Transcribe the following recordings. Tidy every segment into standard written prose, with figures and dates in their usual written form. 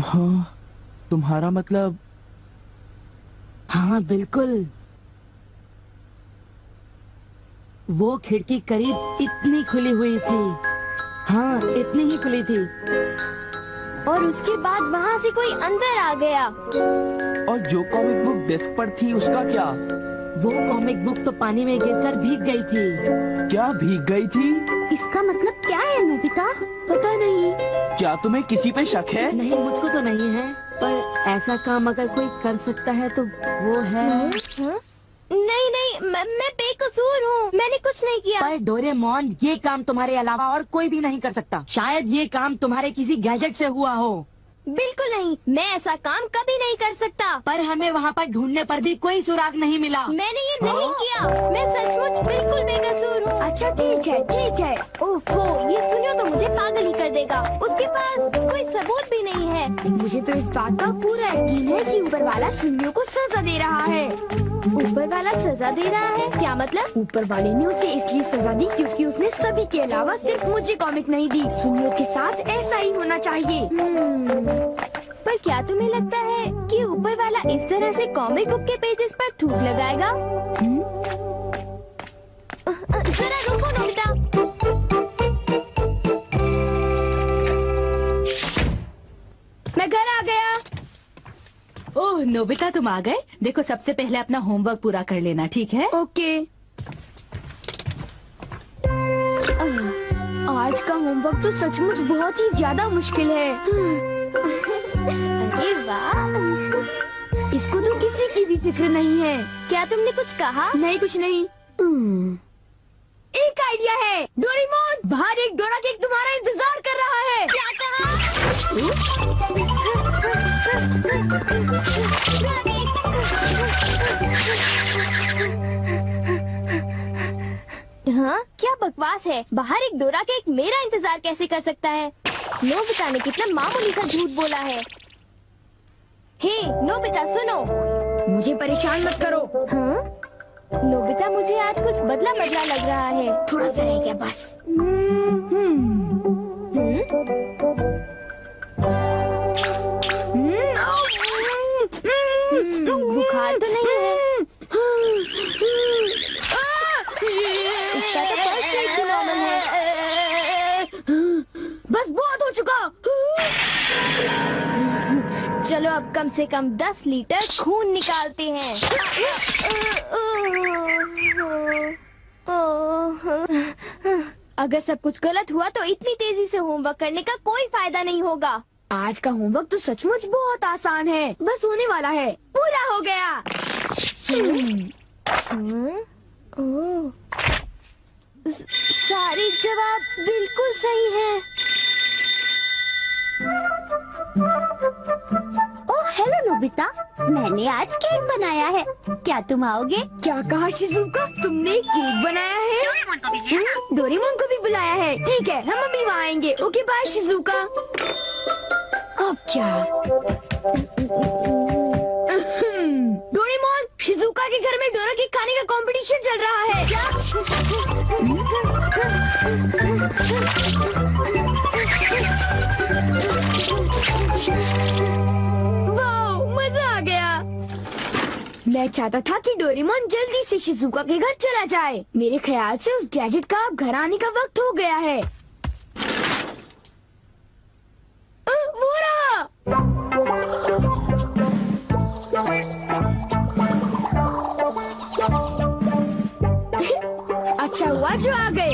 हाँ, तुम्हारा मतलब? हाँ बिल्कुल, वो खिड़की करीब इतनी खुली हुई थी। हाँ, इतनी ही खुली थी। और उसके बाद वहाँ से कोई अंदर आ गया। और जो कॉमिक बुक डेस्क पर थी उसका क्या? वो कॉमिक बुक तो पानी में गिरकर भीग गई थी। क्या भीग गई थी? इसका मतलब क्या है नोबिता? पता नहीं। क्या तुम्हें किसी पे शक है? नहीं, मुझको तो नहीं है, पर ऐसा काम अगर कोई कर सकता है तो वो है। नहीं नहीं, मैं बेकसूर हूँ, मैंने कुछ नहीं किया। पर डोरेमोन, ये काम तुम्हारे अलावा और कोई भी नहीं कर सकता। शायद ये काम तुम्हारे किसी गैजेट से हुआ हो। बिल्कुल नहीं, मैं ऐसा काम कभी नहीं कर सकता। पर हमें वहाँ पर ढूंढने पर भी कोई सुराग नहीं मिला। मैंने ये नहीं किया, मैं सचमुच बिल्कुल बेकसूर हूँ। अच्छा ठीक है ठीक है। ओफो, ये सुनियो तो मुझे पागल ही कर देगा। उसके पास कोई सबूत भी नहीं है। मुझे तो इस बात का पूरा यकीन है कि ऊपर वाला सुनियो को सजा दे रहा है। ऊपर वाला सजा दे रहा है? क्या मतलब? ऊपर वाले ने उसे इसलिए सजा दी क्योंकि उसने सभी के अलावा सिर्फ मुझे कॉमिक नहीं दी। सुनियो के साथ ऐसा ही होना चाहिए। पर क्या तुम्हें लगता है कि ऊपर वाला इस तरह से कॉमिक बुक के पेजेस पर थूक लगाएगा? जरा रुको नोबिता। मैं घर आ गया। ओह नोबिता, तुम आ गए। देखो, सबसे पहले अपना होमवर्क पूरा कर लेना, ठीक है? ओके। आज का होमवर्क तो सचमुच बहुत ही ज्यादा मुश्किल है। अरे वाह, इसको तो किसी की भी फिक्र नहीं है। क्या तुमने कुछ कहा? नहीं, कुछ नहीं। एक आइडिया है। डोरेमोन, बाहर एक डोरा केक तुम्हारा इंतजार कर रहा है। क्या कहा? हाँ, क्या बकवास है। बाहर एक डोरा केक मेरा इंतजार कैसे कर सकता है? नोबिता ने कितना मामूली सा झूठ बोला है। हे नोबिता, सुनो, मुझे परेशान मत करो। हाँ? नोबिता, मुझे आज कुछ बदला बदला लग रहा है। थोड़ा सा रह गया बस। बुखार तो नहीं है? इसका तो फर्स्ट टाइम से नॉर्मल है। बस बहुत हो चुका। चलो अब कम से कम 10 लीटर खून निकालते हैं। अगर सब कुछ गलत हुआ तो इतनी तेजी से होमवर्क करने का कोई फायदा नहीं होगा। आज का होमवर्क तो सचमुच बहुत आसान है, बस होने वाला है। पूरा हो गया। सारे जवाब बिल्कुल सही हैं। ओह हेलो नोबिता, मैंने आज केक बनाया है, क्या तुम आओगे? क्या कहा शिजुका? तुमने केक बनाया है? डोरेमोन को भी बुलाया है। ठीक है, हम अभी वहाँ आएंगे। Okay bye Shizuka. अब क्या? डोरेमोन, शिजुका के घर में डोरा केक खाने का कंपटीशन चल रहा है। क्या? वाह, मजा आ गया। मैं चाहता था कि डोरेमोन जल्दी से शिजुका के घर चला जाए। मेरे ख्याल से उस गैजेट का अब घर आने का वक्त हो गया है। वो रहा। अच्छा हुआ जो आ गए।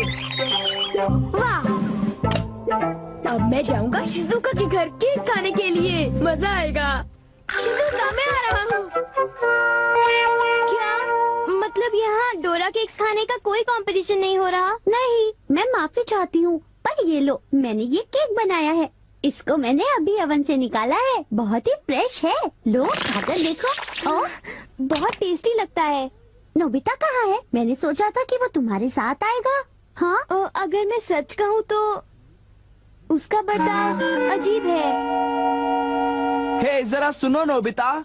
वाह, अब मैं जाऊंगा शिजुका के घर केक खाने के लिए। मजा आएगा। शिजुका, मैं आ रहा हूँ। क्या मतलब यहाँ डोरा केक्स खाने का कोई कंपटीशन नहीं हो रहा? नहीं, मैं माफी चाहती हूँ, पर ये लो, मैंने ये केक बनाया है। इसको मैंने अभी ओवन से निकाला है, बहुत ही फ्रेश है। लो खाकर देखो। ओह, बहुत टेस्टी लगता है। नोबिता कहाँ है? मैंने सोचा था कि वो तुम्हारे साथ आएगा। हाँ? अगर मैं सच कहूँ तो उसका बर्ताव अजीब है। हे जरा सुनो नोबिता।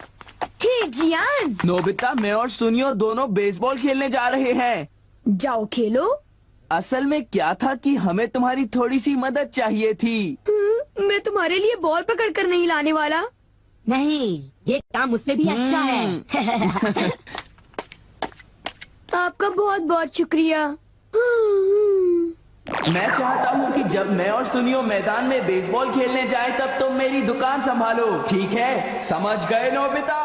हे जियान, नोबिता, मैं और सुनियो दोनों बेसबॉल खेलने जा रहे हैं। जाओ खेलो। असल में क्या था कि हमें तुम्हारी थोड़ी सी मदद चाहिए थी। मैं तुम्हारे लिए बॉल पकड़ कर नहीं लाने वाला। नहीं, ये काम मुझसे भी अच्छा है। आपका बहुत बहुत शुक्रिया। मैं चाहता हूँ कि जब मैं और सुनियो मैदान में बेसबॉल खेलने जाए तब तुम मेरी दुकान संभालो, ठीक है? समझ गए नोबिता?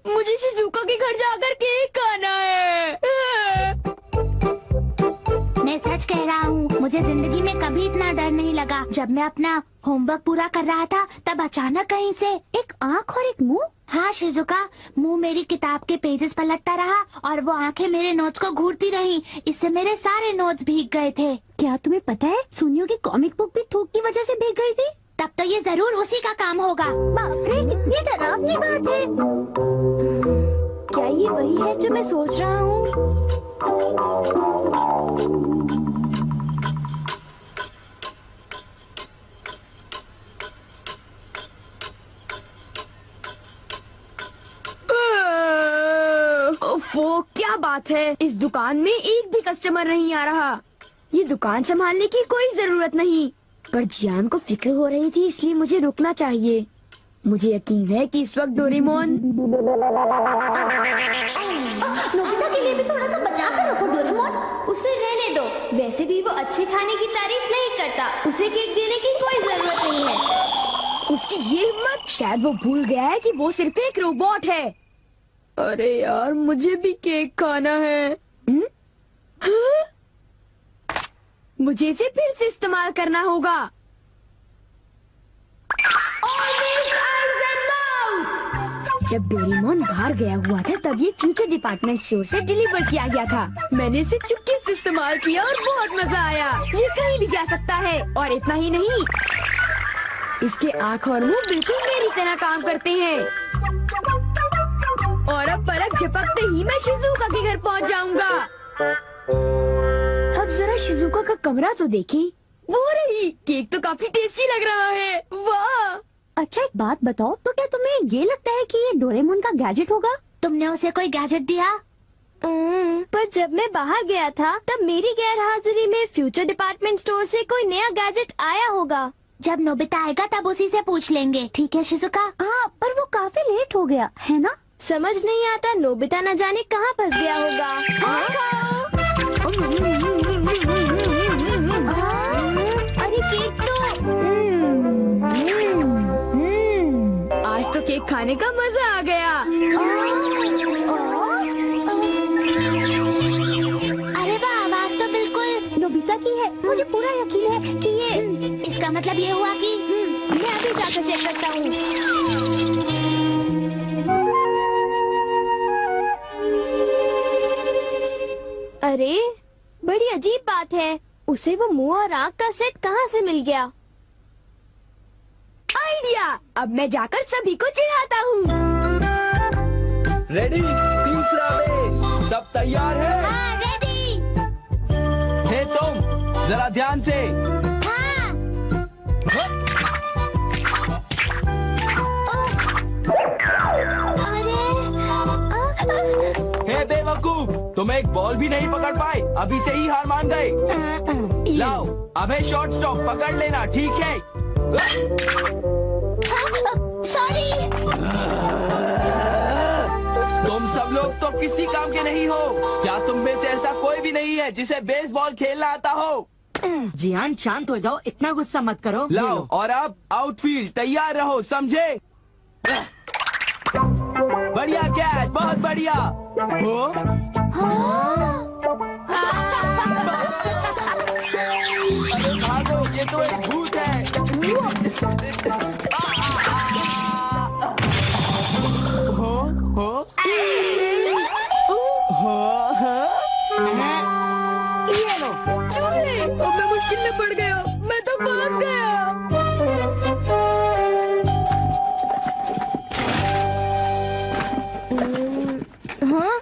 मुझे शिजुका के घर जाकर केक खाना है। मैं सच कह रहा हूँ, मुझे जिंदगी में कभी इतना डर नहीं लगा। जब मैं अपना होमवर्क पूरा कर रहा था तब अचानक कहीं से एक आँख और एक मुंह। हाँ शिजुका, मुंह मेरी किताब के पेजेस पलटता रहा और वो आंखें मेरे नोट्स को घूरती रहीं। इससे मेरे सारे नोट्स भीग गए थे। क्या तुम्हें पता है, सुनियो की कॉमिक बुक भी थूक की वजह से भीग गई थी? तब तो ये जरूर उसी का काम होगा। बाप रे, कितनी डरावनी बात है। क्या ये वही है जो मैं सोच रहा हूँ? ओफो, क्या बात है, इस दुकान में एक भी कस्टमर नहीं आ रहा। ये दुकान संभालने की कोई जरूरत नहीं, पर जियान को फिक्र हो रही थी, इसलिए मुझे रुकना चाहिए। मुझे यकीन है कि इस वक्त डोरेमोन। नोबिता के लिए भी थोड़ा सा बचा कर रखो डोरेमोन। उसे रहने दो, वैसे भी वो अच्छे खाने की तारीफ नहीं करता। उसे केक देने की कोई जरूरत नहीं है। उसकी ये हिम्मत, शायद वो भूल गया है कि वो सिर्फ एक रोबोट है। अरे यार, मुझे भी केक खाना है। हाँ? मुझे इसे फिर से इस्तेमाल करना होगा। जब डोरेमोन बाहर गया हुआ था तब ये फ्यूचर डिपार्टमेंट स्टोर से डिलीवर किया गया था। मैंने इसे चुपके से इस्तेमाल किया और बहुत मजा आया। ये कहीं भी जा सकता है, और इतना ही नहीं, इसके आँख और मुंह बिल्कुल मेरी तरह काम करते हैं। और अब पलक झपकते ही मैं शिजुका के घर पहुंच जाऊंगा। अब जरा शिजुका का कमरा तो देखें। वो रही, केक तो काफी टेस्टी लग रहा है। वाह! अच्छा एक बात बताओ, तो क्या तुम्हें ये लगता है कि ये डोरेमोन का गैजेट होगा? तुमने उसे कोई गैजेट दिया? पर जब मैं बाहर गया था तब मेरी गैर हाजिरी में फ्यूचर डिपार्टमेंट स्टोर से कोई नया गैजेट आया होगा। जब नोबिता आएगा तब उसी से पूछ लेंगे, ठीक है शिजुका? हाँ, पर वो काफी लेट हो गया है ना? समझ नहीं आता, नोबिता न जाने कहाँ फंस गया होगा। अरे केक तो आज तो केक खाने का मजा आ गया। अरे वाह, आवाज तो बिल्कुल नोबिता की है। मुझे पूरा यकीन है कि ये, इसका मतलब ये हुआ कि मैं अभी जाकर चेक करता हूँ। अरे बड़ी अजीब बात है, उसे वो मुंह और आँख का सेट कहाँ से मिल गया? आइडिया! अब मैं जाकर सभी को चिढ़ाता हूँ। रेडी? तीसरा बेस, सब तैयार है? हाँ, रेडी। हे तुम, जरा ध्यान से। हाँ। हे बेवकूफ, तुम एक बॉल भी नहीं पकड़ पाए, अभी से ही हार मान गए। लाओ, अबे शॉर्ट स्टॉप पकड़ लेना, ठीक है? सॉरी। तुम सब लोग तो किसी काम के नहीं हो। क्या तुम में से ऐसा कोई भी नहीं है जिसे बेसबॉल खेलना आता हो? जियान शांत हो जाओ, इतना गुस्सा मत करो। लाओ, और अब आउटफील्ड तैयार रहो, समझे? बढ़िया कैच, बहुत बढ़िया। हो? अरे भागो, ये तो एक भूत है। ये लो। चूहे! अब मैं मुश्किल में पड़ गया, मैं तो फंस गया। हाँ,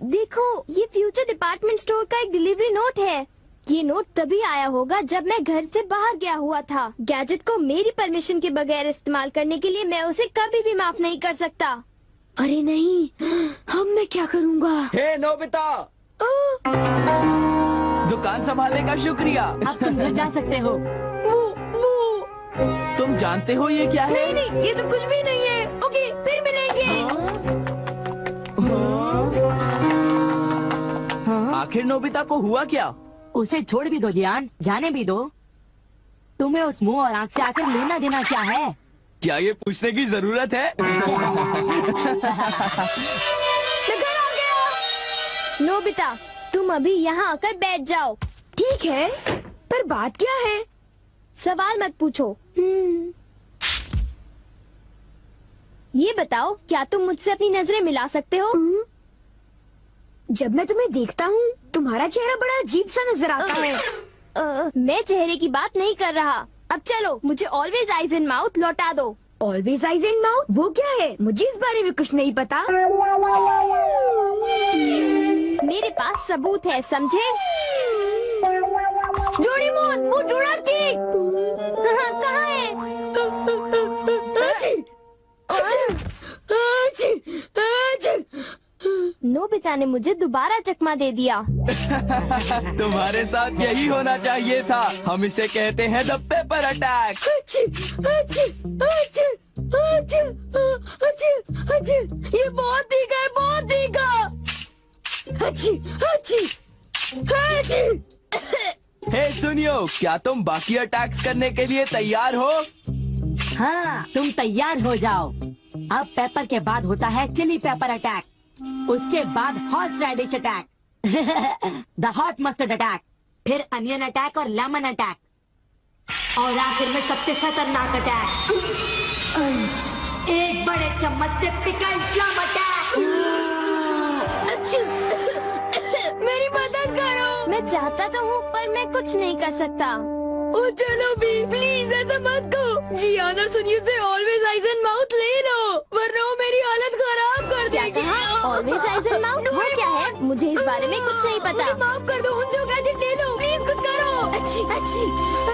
देखो, ये फ्यूचर डिपार्टमेंट स्टोर का एक डिलीवरी नोट है। ये नोट तभी आया होगा जब मैं घर से बाहर गया हुआ था। गैजेट को मेरी परमिशन के बगैर इस्तेमाल करने के लिए मैं उसे कभी भी माफ नहीं कर सकता। अरे नहीं, अब मैं क्या करूँगा? हे नोबिता, दुकान संभालने का शुक्रिया। अब तुम घर जा सकते हो। वो तुम जानते हो ये क्या है? नहीं, ये तो कुछ भी नहीं है। ओके, फिर मिलेंगे। आखिर नोबिता को हुआ क्या? उसे छोड़ भी दो जियान, जाने भी दो। तुम्हें उस मुंह और आंख से आखिर लेना देना क्या है? क्या ये पूछने की जरूरत है? मैं घर आ गया। नोबिता, तुम अभी यहाँ आकर बैठ जाओ। ठीक है, पर बात क्या है? सवाल मत पूछो। ये बताओ, क्या तुम मुझसे अपनी नजरें मिला सकते हो? जब मैं तुम्हें देखता हूँ, तुम्हारा चेहरा बड़ा अजीब सा नजर आता है। मैं चेहरे की बात नहीं कर रहा। अब चलो, मुझे ऑलवेज आइज एंड माउथ लौटा दो। Always eyes and mouth? वो क्या है? मुझे इस बारे में कुछ नहीं पता। मेरे पास सबूत है, समझे? डोरेमोन, वो डोरा केक कहाँ है? नोबिता ने मुझे दोबारा चकमा दे दिया। तुम्हारे साथ यही होना चाहिए था। हम इसे कहते हैं द पेपर अटैक। ये बहुत तीखा है, बहुत तीखा। हे सुनियो, क्या तुम बाकी अटैक्स करने के लिए तैयार हो? हाँ, तुम तैयार हो जाओ। अब पेपर के बाद होता है चिली पेपर अटैक, उसके बाद horseradish attack, the hot mustard attack, फिर अनियन अटैक और लेमन अटैक, और आखिर में सबसे खतरनाक अटैक, एक बड़े चम्मच से पिकल प्लम अटैक। मेरी मदद करो। मैं चाहता तो हूँ, पर मैं कुछ नहीं कर सकता। ओ चलो भी, प्लीज ऐसा मत करो। जियान और सुनियो से ऑलवेज आइज एंड माउथ ले लो, वरना वो मेरी हालत खराब कर देगी। ऑलवेज आइज एंड माउथ वो क्या है? मुझे इस बारे में कुछ नहीं पता। मुझे माफ कर दो, उन जो गैजेट ले लो, प्लीज कुछ करो। अच्छी